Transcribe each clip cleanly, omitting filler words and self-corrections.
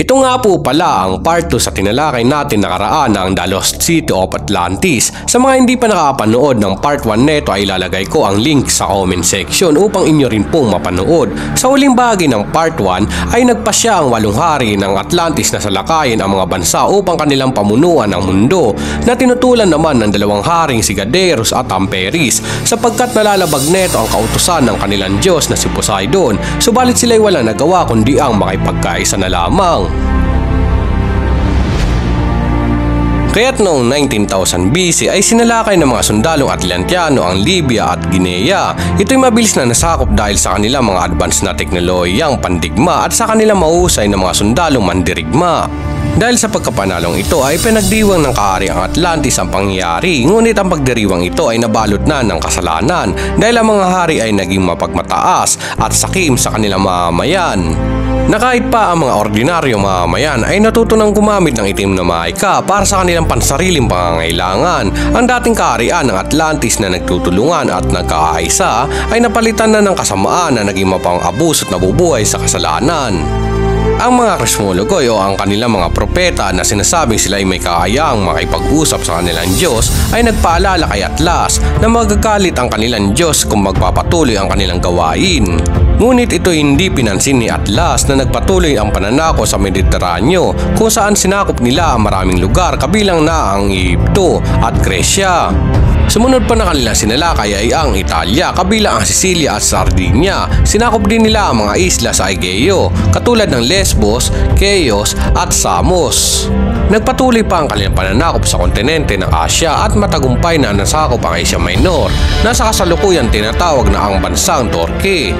Ito nga po pala ang part 2 sa tinalakay natin nakaraan na ang The Lost City of Atlantis. Sa mga hindi pa nakapanood ng part 1 neto ay ilalagay ko ang link sa comment section upang inyo rin pong mapanood. Sa huling bahagi ng part 1 ay nagpasya ang 8 hari ng Atlantis na salakayin ang mga bansa upang kanilang pamunuan ang mundo, na tinutulan naman ng 2 haring si Gaderos at Amperis sapagkat nalalabag neto ang kautusan ng kanilang Diyos na si Poseidon, subalit sila'y wala nagawa kundi ang makipagkaisa na lamang. Kaya't noong 19,000 BC ay sinalakay ng mga sundalong Atlantiano ang Libya at Guinea. Ito'y mabilis na nasakop dahil sa kanilang mga advanced na teknolohiyang pandigma at sa kanilang mahusay na mga sundalong mandirigma. Dahil sa pagkapanalong ito ay pinagdiwang ng kahariang Atlantis ang pangyayari, ngunit ang pagdiriwang ito ay nabalot na ng kasalanan dahil ang mga hari ay naging mapagmataas at sakim sa kanilang mamamayan. Na kahit pa ang mga ordinaryong mamamayan ay natutunang gumamit ng itim na maika para sa kanilang pansariling pangangailangan, ang dating kaharian ng Atlantis na nagtutulungan at nagkakaisa ay napalitan na ng kasamaan na naging mapang-abus at nabubuhay sa kasalanan. Ang mga cosmologoy o ang kanilang mga propeta na sinasabing sila ay may kakayaang makipag-usap sa kanilang Diyos ay nagpaalala kay Atlas na magagalit ang kanilang Diyos kung magpapatuloy ang kanilang gawain. Ngunit ito hindi pinansin ni Atlas na nagpatuloy ang pananako sa Mediteraneo kung saan sinakop nila ang maraming lugar kabilang na ang Egypto at Gresya. Sumunod pa na kanilang sinalakay ay ang Italia kabilang ang Sicilia at Sardinia. Sinakop din nila ang mga isla sa Egeo katulad ng Lesbos, Chios at Samos. Nagpatuloy pa ang kanilang pananakop sa kontinente ng Asia at matagumpay na nasakop ang Asia Minor na sa kasalukuyan tinatawag na ang bansang Turkey.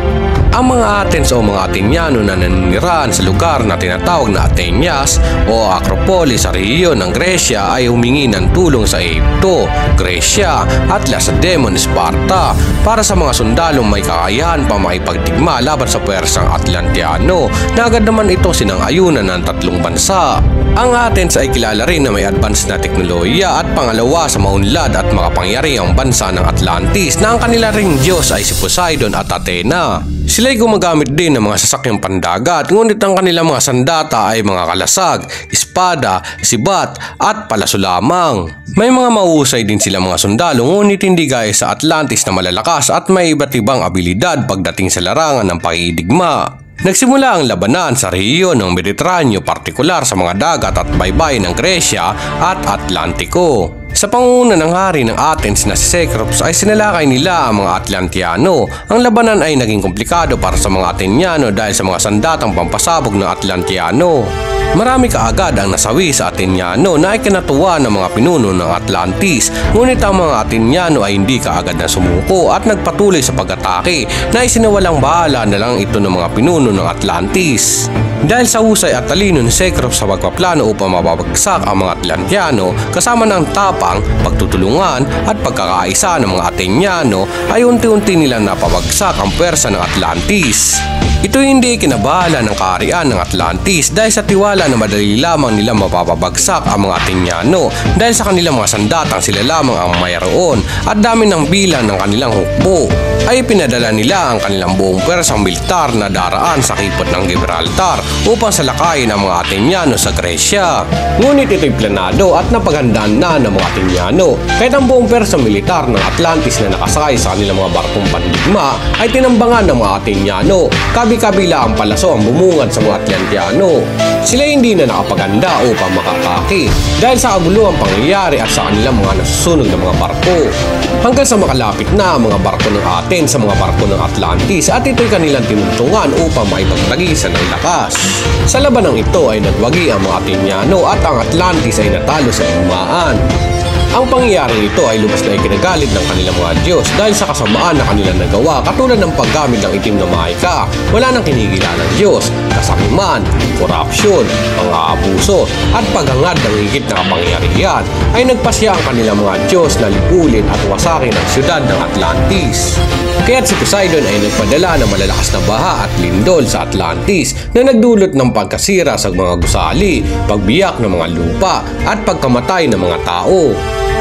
Ang mga Athens o mga Atenyano na naninirahan sa lugar na tinatawag na Atenas o Acropolis sa rehiyon ng Gresya ay humingi ng tulong sa Egypto, Gresya at Lacedaemon, Sparta para sa mga sundalong may kakayahan pa makipagdigma laban sa puwersang Atlantiano na agad naman ito sinang-ayunan ng 3 bansa. Ang Athens ay kilala rin na may advanced na teknolohiya at pangalawa sa maunlad at makapangyarihang bansa ng Atlantis na ang kanila ring Diyos ay si Poseidon at Athena. Sila'y gumagamit din ng mga sasakyang pandagat, ngunit ang kanilang mga sandata ay mga kalasag, espada, sibat at palaso lamang. May mga mahusay din sila mga sundalo, ngunit hindi gaya sa Atlantis na malalakas at may iba't ibang abilidad pagdating sa larangan ng pakidigma. Nagsimula ang labanan sa rehiyon ng Mediteraneo, partikular sa mga dagat at baybayin ng Gresya at Atlantiko. Sa pangunguna ng hari ng Athens na si Cecrops ay sinalakay nila ang mga Atlantiano. Ang labanan ay naging komplikado para sa mga Atenyano dahil sa mga sandatang pampasabog ng Atlantiano. Marami kaagad ang nasawi sa Atenyano na ikinatuwa ng mga pinuno ng Atlantis, ngunit ang mga Atenyano ay hindi kaagad na sumuko at nagpatuloy sa pag-atake na isinawalang bahala na lang ito ng mga pinuno ng Atlantis. Dahil sa husay at talino ni Cecrops sa pagpaplano upang mababagsak ang mga Atlantiano kasama ng tapang, pagtutulungan at pagkakaisa ng mga Atenyano ay unti-unti nilang napabagsak ang pwersa ng Atlantis. Ito hindi kinabahala ng kaharian ng Atlantis dahil sa tiwala na madali lamang nila mapapabagsak ang mga Atenyano dahil sa kanilang mga sandatang sila lamang ang mayroon at dami ng bilang ng kanilang hukbo. Ay pinadala nila ang kanilang buong pwersang militar na daraan sa kipot ng Gibraltar upang salakayin ang mga Atenyano sa Gresya. Ngunit ito'y planado at napaghandaan na ng mga Atenyano, kahit ang buong pwersang militar ng Atlantis na nakasakay sa kanilang mga barkong pandigma ay tinambangan ng mga Atenyano. Kabila ang palaso ang bumungad sa mga Atlantiano. Sila hindi na nakapaghanda upang makakaki dahil sa kaguluhang pangyayari at sa kanilang mga nasusunog na mga barko. Hanggang sa makalapit na ang mga barko ng Athens sa mga barko ng Atlantis at ito'y kanilang tinuntungan upang maipagtagisan ng lakas. Sa labanang ito ay nagwagi ang mga Atenyano at ang Atlantis ay natalo sa digmaan. Ang pangyayari ito ay lubos na ikinagalit ng kanilang mga Diyos dahil sa kasamaan na kanilang nagawa katulad ng paggamit ng itim na maika. Wala nang kinikilalang ng Diyos, kasakiman, korupsyon, pang-aabuso at paghangad ng higit na kapangyarihan ay nagpasya ang kanilang mga Diyos na lipulin at wasakin ang siyudad ng Atlantis. Kaya't si Poseidon ay nagpadala ng malalakas na baha at lindol sa Atlantis na nagdulot ng pagkasira sa mga gusali, pagbiyak ng mga lupa at pagkamatay ng mga tao.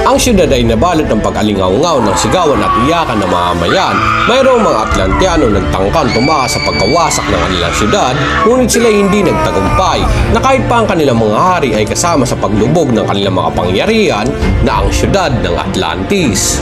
Ang syudad ay nabalot ng pag-alingaw-ngaw ng sigawan at iyakan ng mamamayan. Mayroong mga Atlantiano nagtangkang tumakas sa pagkawasak ng kanilang syudad, ngunit sila hindi nagtagumpay. Na kahit pa ang kanilang mga hari ay kasama sa paglubog ng kanilang mga pangyarihan na ang siyudad ng Atlantis.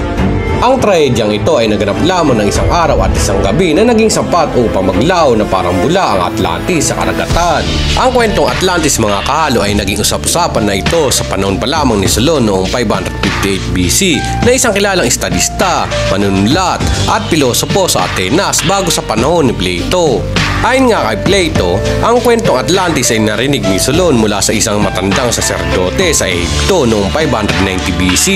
Ang trahedyang ito ay naganap lamang ng isang araw at isang gabi na naging sapat upang maglaho na parang bula ang Atlantis sa karagatan. Ang kwentong Atlantis mga kahalo ay naging usap-usapan na ito sa panahon pa lamang ni Solon noong 558 BC na isang kilalang estadista, manununlat at pilosopo sa Atenas bago sa panahon ni Plato. Ayon nga kay Plato, ang kwentong Atlantis ay narinig ni Solon mula sa isang matandang saserdote sa Ehipto noong 590 BC.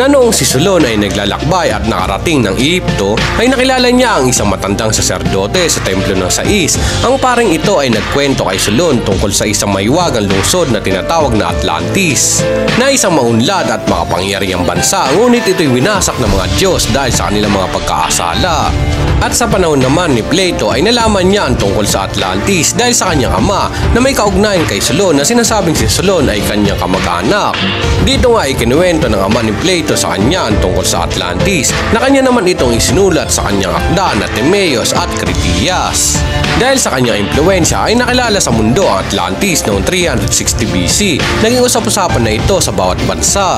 Na noong si Solon ay naglalakbay at nakarating ng Ehipto, ay nakilala niya ang isang matandang saserdote sa templo ng Sais. Ang paring ito ay nagkwento kay Solon tungkol sa isang mahiwagang lungsod na tinatawag na Atlantis, na isang maunlad at makapangyarihang bansa, ngunit ito'y winasak ng mga Diyos dahil sa kanilang mga pagkaasala. At sa panahon naman ni Plato ay nalaman niya ang tungkol sa Atlantis dahil sa kanyang ama na may kaugnayan kay Solon na sinasabing si Solon ay kanyang kamag-anak. Dito nga ay kinuwento ng ama ni Plato sa kanya ang tungkol sa Atlantis na kanya naman itong isinulat sa kanyang akda na Timaeus at Critias. Dahil sa kanyang impluensya ay nakilala sa mundo ang Atlantis noong 360 BC. Naging usap-usapan na ito sa bawat bansa.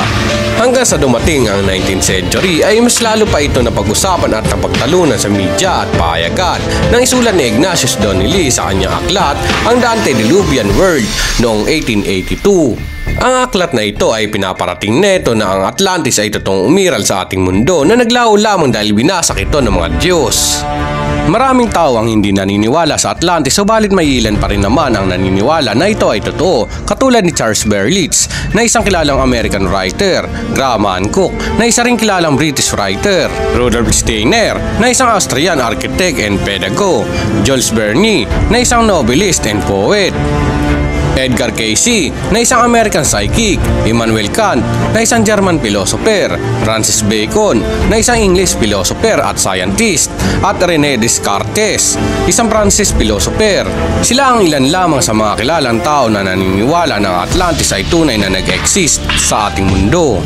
Hanggang sa dumating ang 19th century ay mas lalo pa ito napag-usapan at napagtalunan sa media at pahayagan nang isulat ni Ignatius Donnelly sa kanyang aklat ang The Antediluvian World noong 1882. Ang aklat na ito ay pinaparating neto na ang Atlantis ay totoong umiral sa ating mundo na naglaho lamang dahil binasak ito ng mga Diyos. Maraming tao ang hindi naniniwala sa Atlantis, subalit may ilan pa rin naman ang naniniwala na ito ay totoo, katulad ni Charles Berlitz na isang kilalang American writer, Graham Hancock na isa ring kilalang British writer, Rudolf Steiner na isang Austrian architect and pedagogue, Jules Verne na isang novelist and poet, Edgar Cayce na isang American psychic, Immanuel Kant na isang German philosopher, Francis Bacon na isang English philosopher at scientist, at René Descartes, isang Francis philosopher. Sila ang ilan lamang sa mga kilalang tao na naniniwala na ang Atlantis ay tunay na nag-exist sa ating mundo.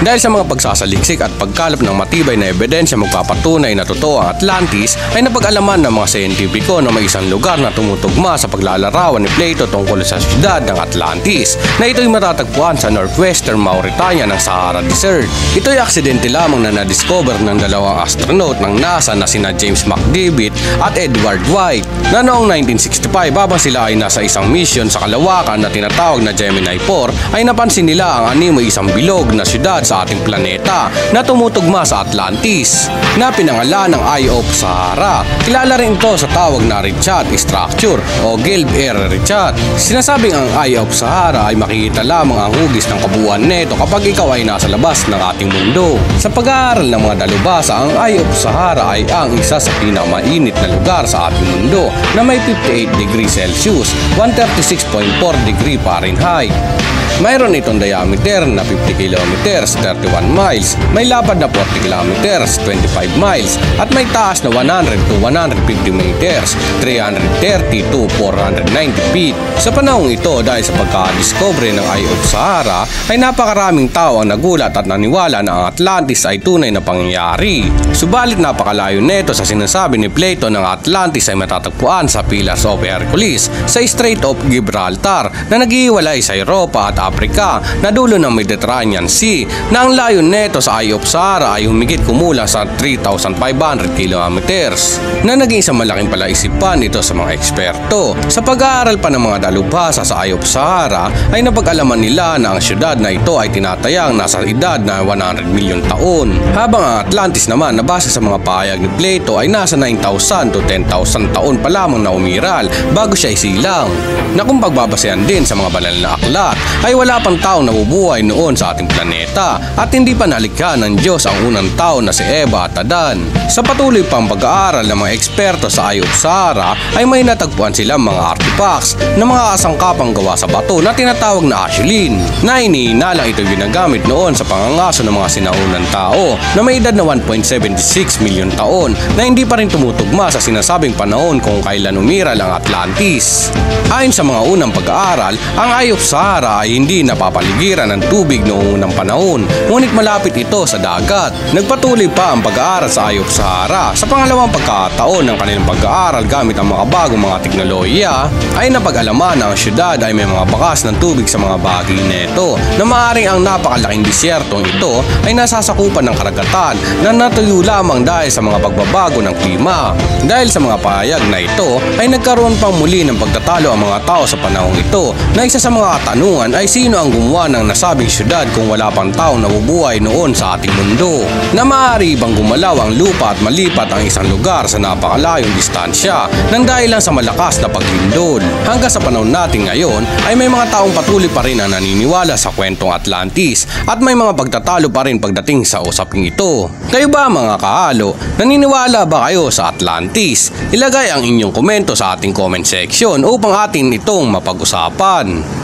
Dahil sa mga pagsasaliksik at pagkalap ng matibay na ebidensya magpapatunay na totoo ang Atlantis, ay napag-alaman ng mga siyentipiko na may isang lugar na tumutugma sa paglalarawan ni Plato tungkol sa siyudad ng Atlantis, na ito'y matatagpuan sa northwestern Mauritania ng Sahara Desert. Ito'y aksidente lamang na na-discover ng dalawang astronaut ng NASA na sina James McDivitt at Edward White, na noong 1965 habang sila ay nasa isang mission sa kalawakan na tinatawag na Gemini 4 ay napansin nila ang animoy isang bilog na siyudad sa ating planeta na tumutugma sa Atlantis na pinangalan ng Eye of Sahara. Kilala rin ito sa tawag na Richat structure o Gilbert-Richat. Sinasabing ang Eye of Sahara ay makikita lamang ang hugis ng kabuuan nito kapag ikaw ay nasa labas ng ating mundo. Sa pag-aaral ng mga dalubhasa, ang Eye of Sahara ay ang isa sa pinakamainit na lugar sa ating mundo na may 58 degrees Celsius, 136.4 degree Fahrenheit. Mayroon itong diameter na 50 kilometers, 31 miles, may lapad na 40 kilometers, 25 miles, at may taas na 100 to 150 meters, 330 to 490 feet. Sa panahong ito, dahil sa pagka-discovery ng Eye of Sahara, ay napakaraming tao ang nagulat at naniwala na ang Atlantis ay tunay na pangyayari. Subalit napakalayo neto sa sinasabi ni Plato ng Atlantis ay matatagpuan sa Pillars of Hercules sa Strait of Gibraltar na naghihiwalay sa Europa at Africa na dulo ng Mediterranean Sea, na ang layo neto sa Eye of Sahara ay humigit kumulang sa 3,500 kilometers, na naging isang malaking palaisipan ito sa mga eksperto. Sa pag-aaral pa ng mga dalubhasa sa Eye of Sahara ay napag-alaman nila na ang syudad na ito ay tinatayang nasa edad na 100 milyon taon, habang ang Atlantis naman na base sa mga pahayag ni Plato ay nasa 9,000 to 10,000 taon pa lamang na umiral bago siya isilang, na kung pagbabasehan din sa mga banal na aklat ay wala pang taong nabubuhay noon sa ating planeta at hindi pa nalikha ng Diyos ang unang tao na si Eva at Adan. Sa patuloy pang pag-aaral ng mga eksperto sa Eye of Sahara ay may natagpuan silang mga artifacts na mga kasangkapang gawa sa bato na tinatawag na ashulin, na iniinalang ito ginagamit noon sa pangangaso ng mga sinaunang tao na may edad na 1.76 milyon taon na hindi pa rin tumutugma sa sinasabing panahon kung kailan umiral ang Atlantis. Ayon sa mga unang pag-aaral, ang Eye of Sahara ay hindi napapaligiran ng tubig noong unang panahon, ngunit malapit ito sa dagat. Nagpatuloy pa ang pag-aaral sa Eye of Sahara. Sa pangalawang pagkakataon ng kanilang pag-aaral gamit ang mga bagong mga teknolohiya, ay napag-alaman na ang syudad ay may mga bakas ng tubig sa mga bahagi nito, na maaaring ang napakalaking disyertong ito ay nasasakupan ng karagatan na natuyo lamang dahil sa mga pagbabago ng klima. Dahil sa mga pahayag na ito ay nagkaroon pang muli ng pagtatalo ang mga tao sa panahong ito, na isa sa mga katanungan ay sino ang gumawa ng nasabing syudad kung wala pang taong nabubuhay noon sa ating mundo. Na maaari bang gumalaw ang lupa at malipat ang isang lugar sa napakalayong distansya nang dahil lang sa malakas na paglindol. Hanggang sa panahon natin ngayon ay may mga taong patuloy pa rin ang naniniwala sa kwentong Atlantis at may mga pagtatalo pa rin pagdating sa usaping ito. Kayo ba mga kahalo, naniniwala ba kayo sa Atlantis? Ilagay ang inyong komento sa ating comment section upang atin itong mapag-usapan.